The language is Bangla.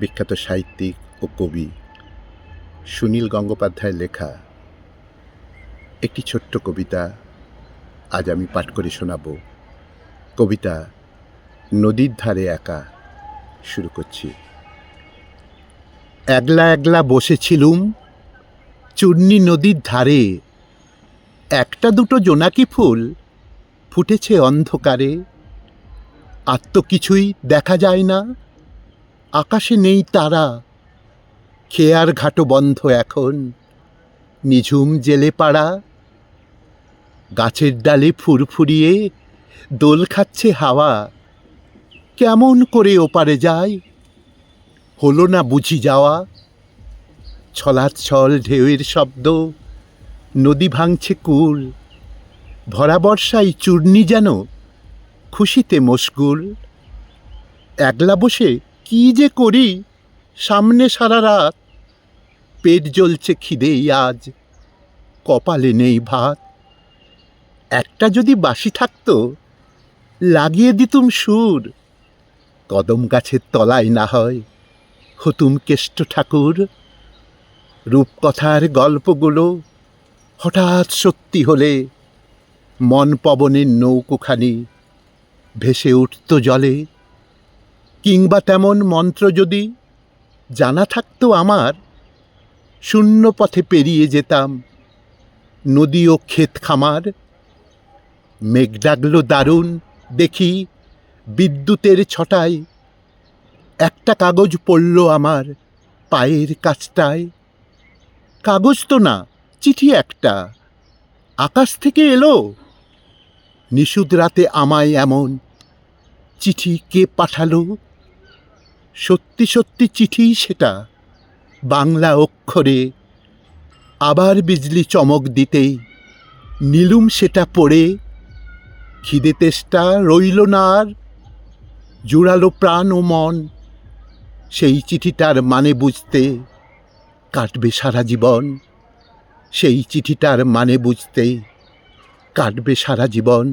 বিখ্যাত সাহিত্যিক ও কবি সুনীল গঙ্গোপাধ্যায়ের লেখা একটি ছোট্ট কবিতা আজ আমি পাঠ করে শোনাব। কবিতা নদীর ধারে একা। শুরু করছি। একলা একলা বসেছিলুম চূর্ণী নদীর ধারে, একটা দুটো জোনাকি ফুল ফুটেছে অন্ধকারে। আর তো কিছুই দেখা যায় না, আকাশে নেই তারা, খেয়ার ঘাটও বন্ধ এখন, নিঝুম জেলে পাড়া। গাছের ডালে ফুরফুরিয়ে দোল খাচ্ছে হাওয়া, কেমন করে ওপারে যায়, হলো না বুঝি যাওয়া। ছলাৎছল ঢেউয়ের শব্দ, নদী ভাঙছে কুল, ভরা বর্ষায় চূর্ণি যেন খুশিতে মশগুল। একলা বসে কি যে করি সামনে সারা রাত, পেট জ্বলছে খিদেই আজ, কপালে নেই ভাত। একটা যদি বাঁশি থাকতো লাগিয়ে দিতুম সুর, কদম গাছের তলায় না হয় হতুম কেষ্ট ঠাকুর। রূপকথার গল্পগুলো হঠাৎ সত্যি হলে মন পবনের নৌকোখানি ভেসে উঠত জলে। কিংবা তেমন মন্ত্র যদি জানা থাকতো আমার, শূন্য পথে পেরিয়ে যেতাম নদী ও ক্ষেত খামার। মেঘ ডাকলো দারুণ দেখি বিদ্যুতের ছটায়, একটা কাগজ পড়ল আমার পায়ের কাছটায়। কাগজ তো না, চিঠি একটা আকাশ থেকে এলো। নিশুদ রাতে আমায় এমন চিঠি কে পাঠালো? সত্যি সত্যি চিঠি সেটা, বাংলা অক্ষরে। আবার বিজলি চমক দিতেই নিলুম সেটা পড়ে। খিদে তেষ্টা রইল না আর, জুড়ালো প্রাণ ও মন। সেই চিঠিটার মানে বুঝতে কাটবে সারা জীবন, সেই চিঠিটার মানে বুঝতে কাটবে সারা জীবন।